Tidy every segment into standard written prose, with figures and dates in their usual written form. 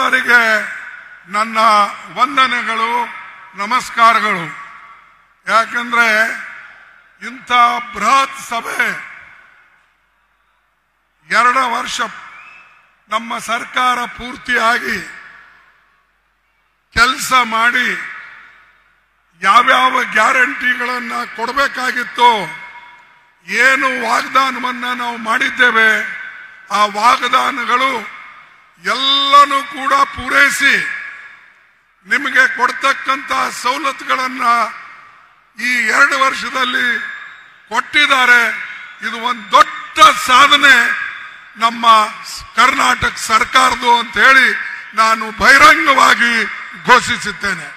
ಎಲ್ಲರಿಗೆ ನನ್ನ ವಂದನೆಗಳು, ನಮಸ್ಕಾರಗಳು. ಯಾಕಂದ್ರೆ ಇಂಥ ಬೃಹತ್ ಸಭೆ 2 ವರ್ಷ ನಮ್ಮ ಸರ್ಕಾರ ಪೂರ್ತಿಯಾಗಿ ಕೆಲಸ ಮಾಡಿ ಯಾವ್ಯಾವ ಗ್ಯಾರಂಟಿಗಳನ್ನ ಕೊಡಬೇಕಾಗಿತ್ತು, ಏನು ವಾಗ್ದಾನವನ್ನ ನಾವು ಮಾಡಿದ್ದೇವೆ, ಆ ವಾಗ್ದಾನಗಳು ಎಲ್ಲನೂ ಕೂಡ ಪೂರೈಸಿ ನಿಮಗೆ ಕೊಡ್ತಕ್ಕಂತ ಸವಲತ್ತುಗಳನ್ನ ಈ 2 ವರ್ಷದಲ್ಲಿ ಕೊಟ್ಟಿದ್ದಾರೆ. ಇದು ಒಂದು ದೊಡ್ಡ ಸಾಧನೆ ನಮ್ಮ ಕರ್ನಾಟಕ ಸರ್ಕಾರದ್ದು ಅಂತ ಹೇಳಿ ನಾನು ಬಹಿರಂಗವಾಗಿ ಘೋಷಿಸುತ್ತೇನೆ.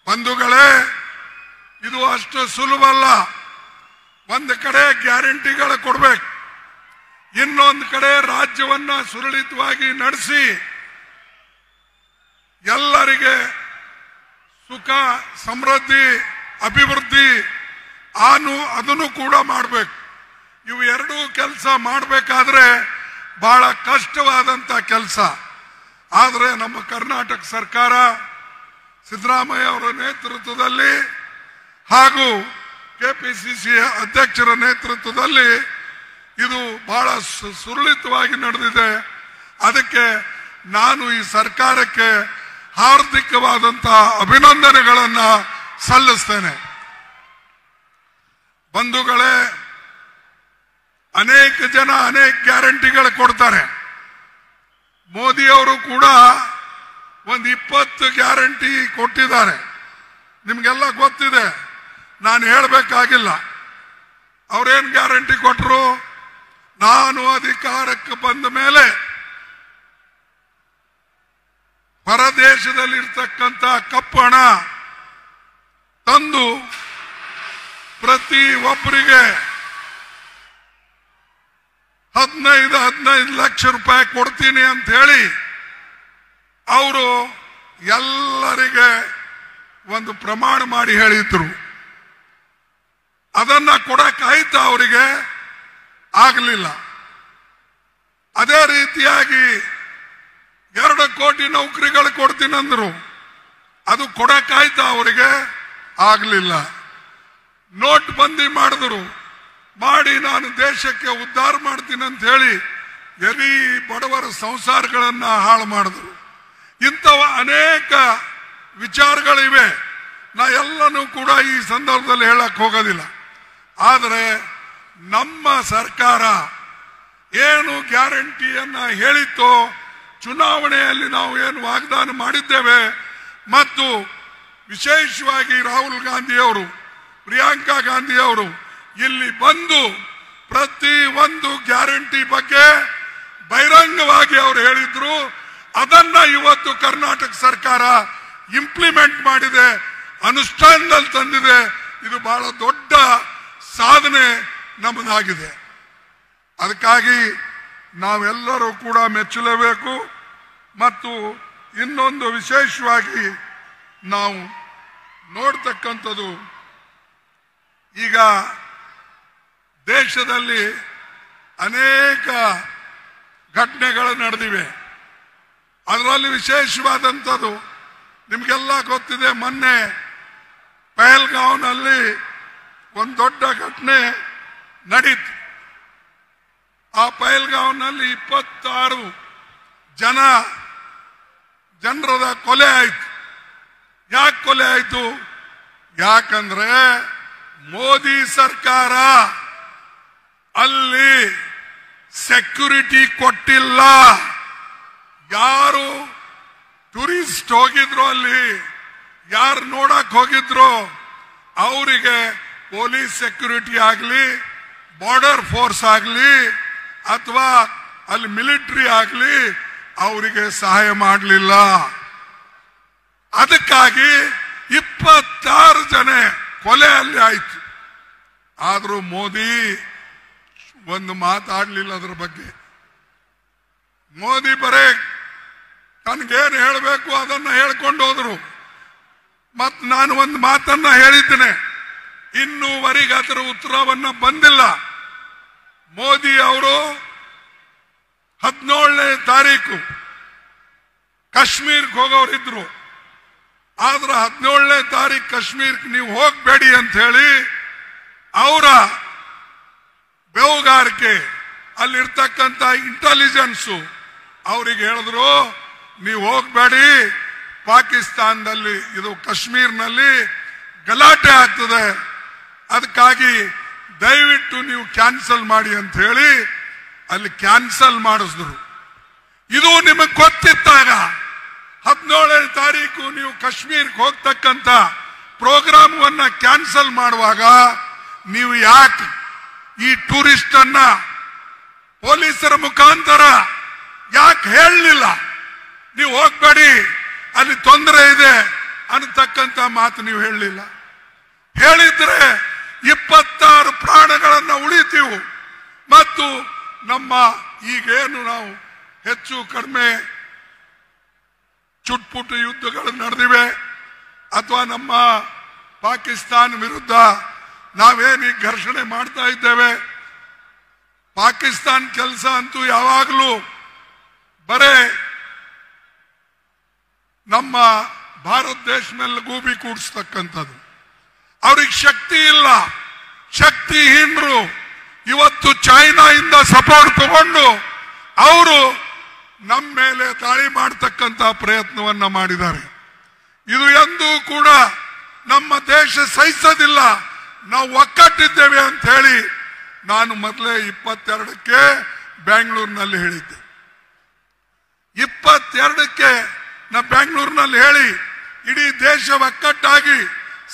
ಬಂಧುಗಳೇ, ಇದು ಅಷ್ಟು ಸುಲಭಲ್ಲ. ಒಂದು ಕಡೆ ಗ್ಯಾರಂಟಿಗಳು ಕೊಡ್ಬೇಕು, ಇನ್ನೊಂದು ಕಡೆ ರಾಜ್ಯವನ್ನ ಸುರಳಿತವಾಗಿ ನಡೆಸಿ ಎಲ್ಲರಿಗೆ ಸುಖ, ಸಮೃದ್ಧಿ, ಅಭಿವೃದ್ಧಿ ಅದನ್ನು ಕೂಡ ಮಾಡಬೇಕು. ಇವು ಎರಡೂ ಕೆಲಸ ಮಾಡಬೇಕಾದ್ರೆ ಬಹಳ ಕಷ್ಟವಾದಂತ ಕೆಲಸ. ಆದರೆ ನಮ್ಮ ಕರ್ನಾಟಕ ಸರ್ಕಾರ ಸಿದ್ದರಾಮಯ್ಯ ಅವರ ನೇತೃತ್ವದಲ್ಲಿ ಹಾಗೂ ಕೆಪಿಸಿಸಿ ಅಧ್ಯಕ್ಷರ ನೇತೃತ್ವದಲ್ಲಿ ಇದು ಬಹಳ ಸುರಳಿತವಾಗಿ ನಡೆದಿದೆ. ಅದಕ್ಕೆ ನಾನು ಈ ಸರ್ಕಾರಕ್ಕೆ ಹಾರ್ದಿಕವಾದಂತಹ ಅಭಿನಂದನೆಗಳನ್ನ ಸಲ್ಲಿಸ್ತೇನೆ. ಬಂಧುಗಳೇ, ಅನೇಕ ಜನ ಅನೇಕ ಗ್ಯಾರಂಟಿಗಳು ಕೊಡ್ತಾರೆ. ಮೋದಿ ಅವರು ಕೂಡ ಒಂದು 20 ಗ್ಯಾರಂಟಿ ಕೊಟ್ಟಿದ್ದಾರೆ. ನಿಮ್ಗೆಲ್ಲ ಗೊತ್ತಿದೆ, ನಾನು ಹೇಳಬೇಕಾಗಿಲ್ಲ. ಅವ್ರೇನ್ ಗ್ಯಾರಂಟಿ ಕೊಟ್ಟರು? ನಾನು ಅಧಿಕಾರಕ್ಕೆ ಬಂದ ಮೇಲೆ ಹೊರದೇಶದಲ್ಲಿರ್ತಕ್ಕಂಥ ಕಪ್ಪು ಹಣ ತಂದು ಪ್ರತಿ ಒಬ್ಬರಿಗೆ 15 ಲಕ್ಷ ರೂಪಾಯಿ ಕೊಡ್ತೀನಿ ಅಂತ ಹೇಳಿ ಅವರು ಎಲ್ಲರಿಗೆ ಒಂದು ಪ್ರಮಾಣ ಮಾಡಿ ಹೇಳಿದ್ರು. ಅದನ್ನ ಕೊಡಕ್ಕಾಯ್ತಾ? ಅವರಿಗೆ ಆಗಲಿಲ್ಲ. ಅದೇ ರೀತಿಯಾಗಿ 2 ಕೋಟಿ ನೌಕರಿಗಳು ಕೊಡ್ತೀನಂದ್ರು. ಅದು ಕೊಡಕ್ಕಾಯ್ತಾ? ಅವರಿಗೆ ಆಗಲಿಲ್ಲ. ನೋಟ್ ಬಂದಿ ಮಾಡಿದ್ರು. ಮಾಡಿ ನಾನು ದೇಶಕ್ಕೆ ಉದ್ಧಾರ ಮಾಡ್ತೀನಿ ಅಂತ ಹೇಳಿ ಎಲ್ಲಿ ಬಡವರ ಸಂಸಾರಗಳನ್ನ ಹಾಳು ಮಾಡಿದ್ರು. ಇಂಥವ ಅನೇಕ ವಿಚಾರಗಳಿವೆ. ನಾ ಎಲ್ಲನೂ ಕೂಡ ಈ ಸಂದರ್ಭದಲ್ಲಿ ಹೇಳಕ್ ಹೋಗೋದಿಲ್ಲ. ಆದರೆ ನಮ್ಮ ಸರ್ಕಾರ ಏನು ಗ್ಯಾರಂಟಿಯನ್ನ ಹೇಳಿತ್ತೋ, ಚುನಾವಣೆಯಲ್ಲಿ ನಾವು ಏನು ವಾಗ್ದಾನ ಮಾಡಿದ್ದೇವೆ, ಮತ್ತು ವಿಶೇಷವಾಗಿ ರಾಹುಲ್ ಗಾಂಧಿ ಅವರು, ಪ್ರಿಯಾಂಕಾ ಗಾಂಧಿ ಅವರು ಇಲ್ಲಿ ಬಂದು ಪ್ರತಿ ಒಂದು ಗ್ಯಾರಂಟಿ ಬಗ್ಗೆ ಬಹಿರಂಗವಾಗಿ ಅವರು ಹೇಳಿದ್ರು. ಅದನ್ನ ಇವತ್ತು ಕರ್ನಾಟಕ ಸರ್ಕಾರ ಇಂಪ್ಲಿಮೆಂಟ್ ಮಾಡಿದೆ, ಅನುಷ್ಠಾನದಲ್ಲಿ ತಂದಿದೆ. ಇದು ಬಹಳ ದೊಡ್ಡ ಸಾಧನೆ ನಮ್ಮದಾಗಿದೆ. ಅದಕ್ಕಾಗಿ ನಾವೆಲ್ಲರೂ ಕೂಡ ಮೆಚ್ಚಲೇಬೇಕು. ಮತ್ತು ಇನ್ನೊಂದು ವಿಶೇಷವಾಗಿ ನಾವು ನೋಡ್ತಕ್ಕಂಥದ್ದು, ಈಗ ದೇಶದಲ್ಲಿ ಅನೇಕ ಘಟನೆಗಳು ನಡೆದಿವೆ. ಅದರಲ್ಲಿ ವಿಶೇಷವಾದಂಥದ್ದು ನಿಮಗೆಲ್ಲ ಗೊತ್ತಿದೆ. ಮೊನ್ನೆ ಪಹಲ್ಗಾಂವ್ನಲ್ಲಿ ಒಂದು ದೊಡ್ಡ ಘಟನೆ ನಡೀತು. ಆ ಪಹಲ್ಗಾಂವ್ನಲ್ಲಿ 26 ಜನರದ ಕೊಲೆ ಆಯ್ತು. ಯಾಕೆ ಕೊಲೆ ಆಯ್ತು? ಯಾಕಂದ್ರೆ ಮೋದಿ ಸರ್ಕಾರ ಅಲ್ಲಿ ಸೆಕ್ಯೂರಿಟಿ ಕೊಟ್ಟಿಲ್ಲ. ಯಾರು ಟೂರಿಸ್ಟ್ ಹೋಗಿದ್ರು, ಅಲ್ಲಿ ಯಾರು ನೋಡಕ್ ಹೋಗಿದ್ರು, ಅವರಿಗೆ ಪೊಲೀಸ್ ಸೆಕ್ಯೂರಿಟಿ ಆಗಲಿ, ಬಾರ್ಡರ್ ಫೋರ್ಸ್ ಆಗಲಿ, ಅಥವಾ ಅಲ್ಲಿ ಮಿಲಿಟರಿ ಆಗಲಿ ಅವರಿಗೆ ಸಹಾಯ ಮಾಡಲಿಲ್ಲ. ಅದಕ್ಕಾಗಿ 26 ಜನ ಕೊಲೆ ಅಲ್ಲಿ ಆಯ್ತು. ಆದ್ರೂ ಮೋದಿ ಒಂದು ಮಾತಾಡ್ಲಿಲ್ಲ ಅದ್ರ ಬಗ್ಗೆ. ಮೋದಿ ಬರೇ ತನಗೇನು ಹೇಳಬೇಕು ಅದನ್ನ ಹೇಳ್ಕೊಂಡು ಹೋದ್ರು. ಮತ್ ನಾನು ಒಂದು ಮಾತನ್ನ ಹೇಳಿದ್ದೇನೆ, ಇನ್ನೂವರೆಗೆ ಅದರ ಉತ್ತರವನ್ನ ಬಂದಿಲ್ಲ. ಮೋದಿ ಅವರು 17ನೇ ತಾರೀಕು ಕಾಶ್ಮೀರ್ಗೆ ಹೋಗೋರಿದ್ರು. ಆದ್ರೆ 17ನೇ ತಾರೀಕು ಕಾಶ್ಮೀರ್ಗೆ ನೀವು ಹೋಗಬೇಡಿ ಅಂತ ಹೇಳಿ ಅವರ ಬೆವುಗಾರಿಕೆ ಅಲ್ಲಿರ್ತಕ್ಕಂಥ ಇಂಟೆಲಿಜೆನ್ಸು ಅವರಿಗೆ ಹೇಳಿದ್ರು, ನೀವು ಹೋಗಬೇಡಿ, ಪಾಕಿಸ್ತಾನದಲ್ಲಿ ಇದು ಕಾಶ್ಮೀರ್ನಲ್ಲಿ ಗಲಾಟೆ ಆಗ್ತದೆ, ಅದಕ್ಕಾಗಿ ದಯವಿಟ್ಟು ನೀವು ಕ್ಯಾನ್ಸಲ್ ಮಾಡಿ ಅಂತ ಹೇಳಿ ಅಲ್ಲಿ ಕ್ಯಾನ್ಸಲ್ ಮಾಡಿಸಿದ್ರು. ಇದು ನಿಮಗೆ ಗೊತ್ತಿದ್ದಾಗ 17ನೇ ತಾರೀಕು ನೀವು ಕಾಶ್ಮೀರ್ಗೆ ಹೋಗ್ತಕ್ಕಂಥ ಪ್ರೋಗ್ರಾಮವನ್ನ ಕ್ಯಾನ್ಸಲ್ ಮಾಡುವಾಗ ನೀವು ಯಾಕೆ ಈ ಟೂರಿಸ್ಟ್ ಅನ್ನ ಪೊಲೀಸರ ಮುಖಾಂತರ ಯಾಕೆ ಹೇಳಲಿಲ್ಲ? ನೀವು ಹೋಗ್ಬೇಡಿ, ಅಲ್ಲಿ ತೊಂದರೆ ಇದೆ ಅನ್ನತಕ್ಕಂಥ ಮಾತು ನೀವು ಹೇಳಲಿಲ್ಲ. ಹೇಳಿದ್ರೆ 26 ಪ್ರಾಣಗಳನ್ನ ಉಳಿತೀವು. ಮತ್ತು ನಮ್ಮ ಈಗೇನು ನಾವು ಹೆಚ್ಚು ಕಡಿಮೆ ಚುಟ್ಪುಟ್ಟು ಯುದ್ಧಗಳು ನಡೆದಿವೆ, ಅಥವಾ ನಮ್ಮ ಪಾಕಿಸ್ತಾನ ವಿರುದ್ಧ ನಾವೇನು ಘರ್ಷಣೆ ಮಾಡ್ತಾ ಇದ್ದೇವೆ, ಪಾಕಿಸ್ತಾನ ಕೆಲಸ ಅಂತೂ ಯಾವಾಗಲೂ ಬರೇ ನಮ್ಮ ಭಾರತ ದೇಶ ಮೇಲೆ ಗೂಬಿ ಕೂಡಿಸ್ತಕ್ಕಂಥದ್ದು. ಅವ್ರಿಗೆ ಶಕ್ತಿ ಇಲ್ಲ, ಶಕ್ತಿಹೀನರು. ಇವತ್ತು ಚೈನಾದಿಂದ ಸಪೋರ್ಟ್ ತಗೊಂಡು ಅವರು ನಮ್ಮ ಮೇಲೆ ದಾಳಿ ಮಾಡತಕ್ಕಂಥ ಪ್ರಯತ್ನವನ್ನ ಮಾಡಿದ್ದಾರೆ. ಇದು ಎಂದೂ ಕೂಡ ನಮ್ಮ ದೇಶ ಸಹಿಸೋದಿಲ್ಲ. ನಾವು ಒಕ್ಕಟ್ಟಿದ್ದೇವೆ ಅಂತ ಹೇಳಿ ನಾನು ಮೊದಲೇ 22ಕ್ಕೆ ಬೆಂಗಳೂರಿನಲ್ಲಿ ಹೇಳಿದ್ದೆ. 22ಕ್ಕೆ ನಾ ಬೆಂಗಳೂರಿನಲ್ಲಿ ಹೇಳಿ ಇಡೀ ದೇಶ ಒಕ್ಕಟ್ಟಾಗಿ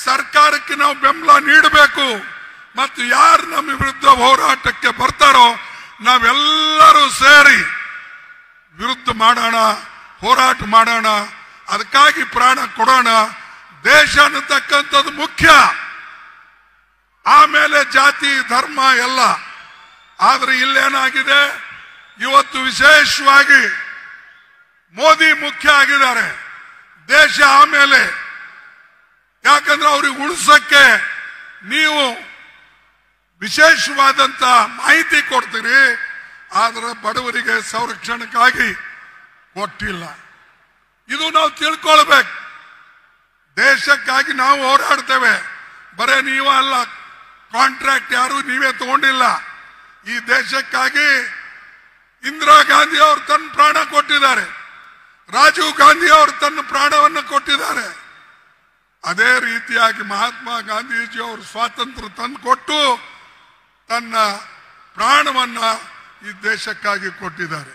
ಸರ್ಕಾರಕ್ಕೆ ನಾವು ಬೆಂಬಲ ನೀಡಬೇಕು, ಮತ್ತು ಯಾರು ನಮ್ಮ ವಿರುದ್ಧ ಹೋರಾಟಕ್ಕೆ ಬರ್ತಾರೋ ನಾವೆಲ್ಲರೂ ಸೇರಿ ವಿರುದ್ಧ ಮಾಡೋಣ, ಹೋರಾಟ ಮಾಡೋಣ, ಅದಕ್ಕಾಗಿ ಪ್ರಾಣ ಕೊಡೋಣ. ದೇಶ ಅನ್ನತಕ್ಕಂಥದ್ದು ಮುಖ್ಯ, ಆಮೇಲೆ ಜಾತಿ ಧರ್ಮ ಎಲ್ಲ. ಆದ್ರೆ ಇಲ್ಲೇನಾಗಿದೆ, ಇವತ್ತು ವಿಶೇಷವಾಗಿ ಮೋದಿ ಮುಖ್ಯ ಆಗಿದ್ದಾರೆ, ದೇಶ ಆಮೇಲೆ. ಯಾಕಂದ್ರೆ ಅವ್ರಿಗೆ ಉಳಿಸಕ್ಕೆ ನೀವು ವಿಶೇಷವಾದಂತ ಮಾಹಿತಿ ಕೊಡ್ತೀರಿ, ಆದ್ರೆ ಬಡವರಿಗೆ ಸಂರಕ್ಷಣೆಗಾಗಿ ಕೊಟ್ಟಿಲ್ಲ. ಇದು ನಾವು ತಿಳ್ಕೊಳ್ಬೇಕು. ದೇಶಕ್ಕಾಗಿ ನಾವು ಹೋರಾಡ್ತೇವೆ, ಬರೇ ನೀವು ಅಲ್ಲ, ಕಾಂಟ್ರಾಕ್ಟ್ ಯಾರು ನೀವೇ ತಗೊಂಡಿಲ್ಲ. ಈ ದೇಶಕ್ಕಾಗಿ ಇಂದಿರಾ ಗಾಂಧಿ ಅವರು ತನ್ನ ಪ್ರಾಣ ಕೊಟ್ಟಿದ್ದಾರೆ, ರಾಜೀವ್ ಗಾಂಧಿ ಅವರು ತನ್ನ ಪ್ರಾಣವನ್ನು ಕೊಟ್ಟಿದ್ದಾರೆ. ಅದೇ ರೀತಿಯಾಗಿ ಮಹಾತ್ಮ ಗಾಂಧೀಜಿ ಅವರು ಸ್ವಾತಂತ್ರ್ಯ ತಂದು ಕೊಟ್ಟು ತನ್ನ ಪ್ರಾಣವನ್ನ ಈ ದೇಶಕ್ಕಾಗಿ ಕೊಟ್ಟಿದ್ದಾರೆ.